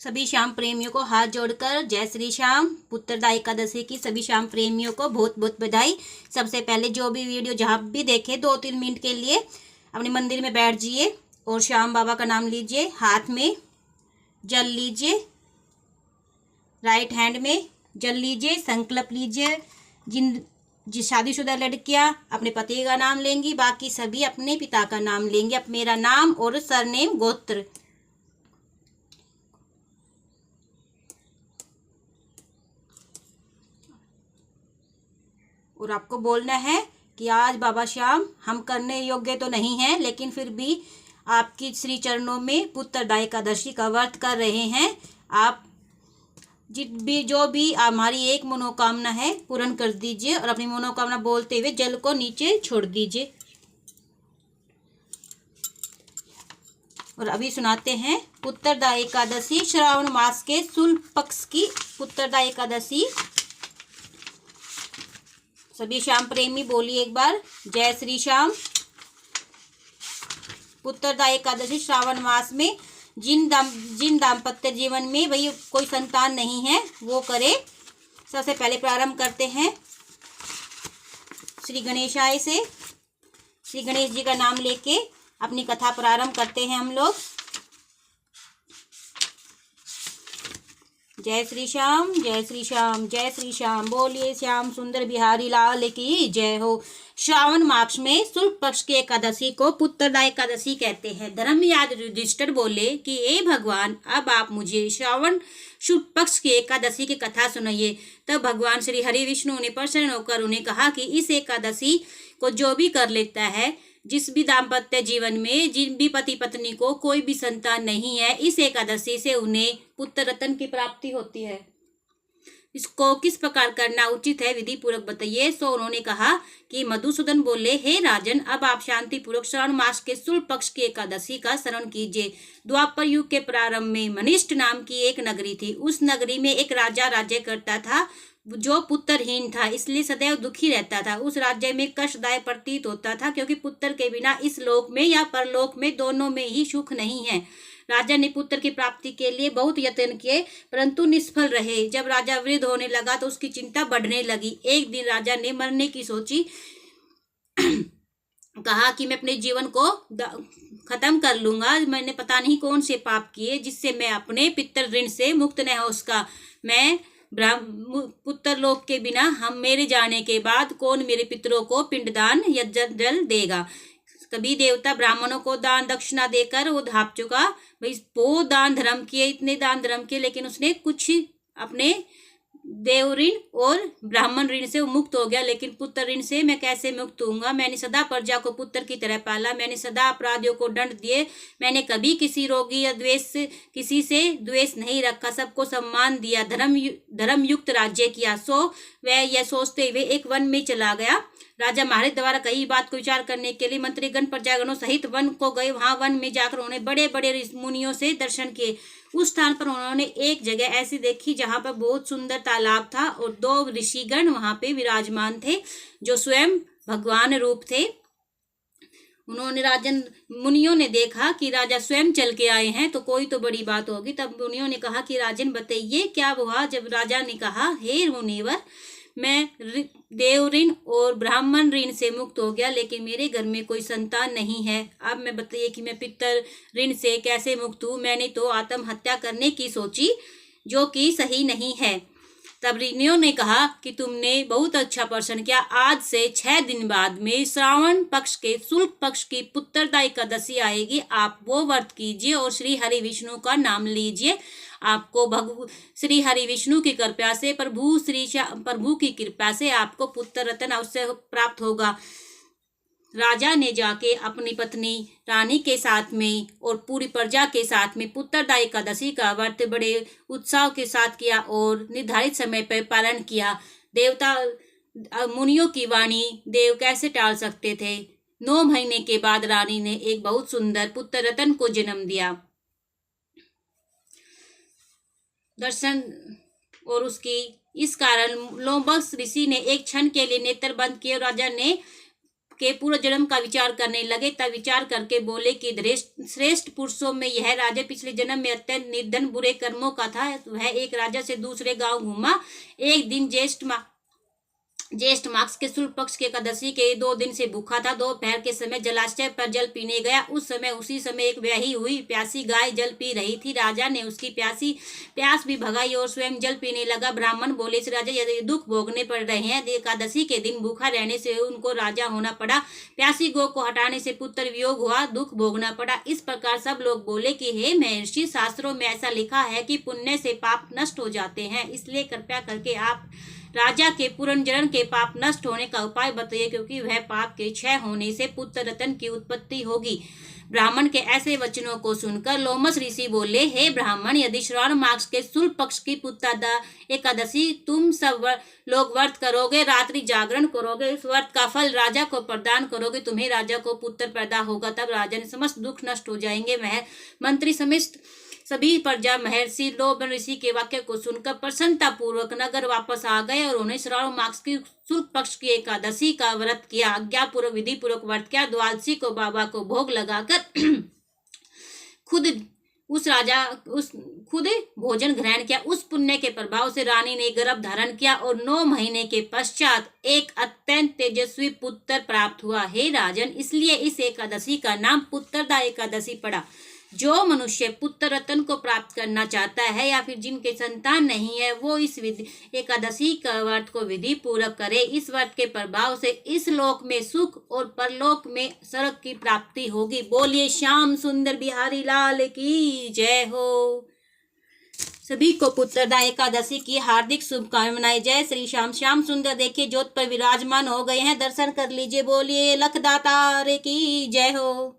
सभी श्याम प्रेमियों को हाथ जोड़कर जय श्री श्याम। पुत्रदा एकादशी की सभी श्याम प्रेमियों को बहुत बहुत बधाई। सबसे पहले जो भी वीडियो जहाँ भी देखे 2-3 मिनट के लिए अपने मंदिर में बैठ जाइए और श्याम बाबा का नाम लीजिए। हाथ में जल लीजिए, राइट हैंड में जल लीजिए, संकल्प लीजिए। जिन शादीशुदा लड़कियां अपने पति का नाम लेंगी, बाकी सभी अपने पिता का नाम लेंगे। अब मेरा नाम और सरनेम गोत्र। और आपको बोलना है कि आज बाबा श्याम हम करने योग्य तो नहीं हैं, लेकिन फिर भी आपकी श्री चरणों में पुत्रदा एकादशी का व्रत कर रहे हैं। आप जो भी हमारी एक मनोकामना है पूर्ण कर दीजिए और अपनी मनोकामना बोलते हुए जल को नीचे छोड़ दीजिए। और अभी सुनाते हैं पुत्रदा एकादशी, श्रावण मास के शुक्ल पक्ष की पुत्रदा एकादशी। सभी श्याम प्रेमी बोलिए एक बार जय श्री श्याम। पुत्रदा एकादशी श्रावण मास में जिन दाम्पत्य जीवन में भाई कोई संतान नहीं है वो करे। सबसे पहले प्रारंभ करते हैं श्री गणेशाय से। श्री गणेश जी का नाम लेके अपनी कथा प्रारंभ करते हैं हम लोग। जय श्री श्याम, जय श्री श्याम, जय श्री श्याम। बोलिए श्याम सुंदर बिहारी लाल की जय हो। श्रावण मास में शुक्ल पक्ष की एकादशी को पुत्रदा एकादशी कहते हैं। धर्मराज युधिष्ठिर बोले कि हे भगवान, अब आप मुझे श्रावण शुक्ल पक्ष की एकादशी की कथा सुनाइए। तब भगवान श्री हरि विष्णु ने प्रसन्न होकर उन्हें कहा कि इस एकादशी को जो भी कर लेता है, जिस भी दाम्पत्य जीवन में जिन भी पति पत्नी को कोई भी संतान नहीं है, इस एकादशी से उन्हें पुत्र रत्न की प्राप्ति होती है। इसको किस प्रकार करना उचित है, विधि पूर्वक बताइए। सो उन्होंने कहा कि मधुसूदन बोले, हे राजन, अब आप शांति पूर्वक श्रावण मास के शुक्ल पक्ष की एकादशी का स्मरण कीजिए। द्वापर युग के प्रारंभ में मनिष्ठ नाम की एक नगरी थी। उस नगरी में एक राजा राज्य करता था जो पुत्रहीन था, इसलिए सदैव दुखी रहता था। उस राज्य में कष्टदायक प्रतीत होता था, क्योंकि पुत्र के बिना इस लोक में या परलोक में दोनों में ही सुख नहीं है। राजा ने पुत्र की प्राप्ति के लिए बहुत यत्न किए, परंतु निष्फल रहे। जब राजा वृद्ध होने लगा तो उसकी चिंता बढ़ने लगी। एक दिन राजा ने मरने की सोची। कहा कि मैं अपने जीवन को खत्म कर लूंगा। मैंने पता नहीं कौन से पाप किए जिससे मैं अपने पितर ऋण से मुक्त न हो सका। मैं पुत्र लोक के बिना हम मेरे जाने के बाद कौन मेरे पितरों को पिंडदान या जल देगा। कभी देवता ब्राह्मणों को दान दक्षिणा देकर वो धाप चुका। भाई वो दान धर्म किए, इतने दान धर्म किए, लेकिन उसने कुछ अपने देव ऋण और ब्राह्मण ऋण से वो मुक्त हो गया, लेकिन पुत्र ऋण से मैं कैसे मुक्त होऊंगा। मैंने सदा प्रजा को पुत्र की तरह पाला। मैंने सदा अपराधियों को दंड दिए। मैंने कभी किसी रोगी या किसी से द्वेष नहीं रखा। सबको सम्मान दिया। धर्म युक्त राज्य किया। सो वह यह सोचते हुए एक वन में चला गया। राजा महाराज द्वारा कई बात को विचार करने के लिए मंत्रीगण प्रजागणों सहित वन को गए। वहां वन में जाकर उन्होंने बड़े बड़े मुनियों से दर्शन किए। उस स्थान पर उन्होंने एक जगह ऐसी देखी जहां पर बहुत सुंदर तालाब था और 2 ऋषिगण वहां पे विराजमान थे, जो स्वयं भगवान रूप थे। उन्होंने मुनियों ने देखा कि राजा स्वयं चल के आए हैं, तो कोई तो बड़ी बात होगी। तब मुनियों ने कहा कि राजन बताइए क्या हुआ। जब राजा ने कहा, हे मुनिवर, मैं देव ऋण और ब्राह्मण ऋण से मुक्त हो गया, लेकिन मेरे घर में कोई संतान नहीं है। अब मैं बताइए कि मैं पितर ऋण से कैसे मुक्त हूँ। मैंने तो आत्महत्या करने की सोची, जो कि सही नहीं है। तब ऋषियों ने कहा कि तुमने बहुत अच्छा प्रश्न किया। आज से 6 दिन बाद में श्रावण पक्ष के शुक्ल पक्ष की पुत्रदा एकादशी आएगी। आप वो व्रत कीजिए और श्री हरि विष्णु का नाम लीजिए। आपको श्री हरि विष्णु की कृपा से, प्रभु की कृपा से आपको पुत्र रत्न अवश्य प्राप्त होगा। राजा ने जाके अपनी पत्नी रानी के साथ में और पूरी प्रजा के साथ में पुत्रदा एकादशी का व्रत बड़े उत्साह के साथ किया और निर्धारित समय पर पालन किया। देवता मुनियों की वाणी देव कैसे टाल सकते थे। 9 महीने के बाद रानी ने एक बहुत सुंदर पुत्र रत्न को जन्म दिया। दर्शन और उसकी इस कारण लोमस ऋषि ने एक क्षण के लिए नेत्र बंद किए। राजा ने के पूर्व जन्म का विचार करने लगे, तब विचार करके बोले कि श्रेष्ठ पुरुषों में यह राजा पिछले जन्म में अत्यंत निर्धन बुरे कर्मों का था। वह एक राजा से दूसरे गांव घूमा। एक दिन ज्येष्ठ मास के शुक्ल पक्ष के एकादशी के 2 दिन से भूखा था। दोपहर के समय जलाशय पर जल पीने गया। उसी समय एक ब्याही हुई प्यासी गाय जल पी रही थी। राजा ने उसकी प्यास भी भगाई और स्वयं जल पीने लगा। ब्राह्मण बोले, राजा यदि दुख भोगने पड़ रहे हैं, एकादशी के दिन भूखा रहने से उनको राजा होना पड़ा, प्यासी गौ को हटाने से पुत्र वियोग हुआ, दुख भोगना पड़ा। इस प्रकार सब लोग बोले कि हे महर्षि, शास्त्रों में ऐसा लिखा है कि पुण्य से पाप नष्ट हो जाते हैं, इसलिए कृपया करके आप राजा के पुनर्जन्म के पाप नष्ट होने का उपाय बताइए, क्योंकि वह पाप के क्षय होने से पुत्र रत्न की उत्पत्ति होगी। ब्राह्मण के ऐसे वचनों को सुनकर लोमस ऋषि बोले, हे ब्राह्मण, यदि श्रावण मास के शुक्ल पक्ष की पुत्रदा एकादशी तुम सब लोग व्रत करोगे, रात्रि जागरण करोगे, इस व्रत का फल राजा को प्रदान करोगे, तुम्हें राजा को पुत्र पैदा होगा, तब राजा ने समस्त दुख नष्ट हो जाएंगे। मंत्री समित सभी प्रजा महर्षि लोमस ऋषि के वाक्य को सुनकर प्रसन्नता पूर्वक नगर वापस आ गए और उन्हें श्रावण मास की शुक्ल पक्ष की एकादशी का व्रत किया। आज्ञा पूर्वक विधि पूर्वक व्रत किया। द्वादशी को बाबा को भोग लगाकर खुद भोजन ग्रहण किया। उस पुण्य के प्रभाव से रानी ने गर्भ धारण किया और 9 महीने के पश्चात एक अत्यंत तेजस्वी पुत्र प्राप्त हुआ। हे राजन, इसलिए इस एकादशी का नाम पुत्रदा एकादशी पड़ा। जो मनुष्य पुत्र रत्न को प्राप्त करना चाहता है या फिर जिनके संतान नहीं है, वो इस एकादशी का व्रत को विधि पूर्वक करे। इस व्रत के प्रभाव से इस लोक में सुख और परलोक में स्वर्ग की प्राप्ति होगी। बोलिए श्याम सुंदर बिहारी लाल की जय हो। सभी को पुत्रदा एकादशी की हार्दिक शुभकामनाएं। जय श्री श्याम। श्याम सुंदर देखिए जोत पर विराजमान हो गए हैं, दर्शन कर लीजिए। बोलिए लखदाता की जय हो।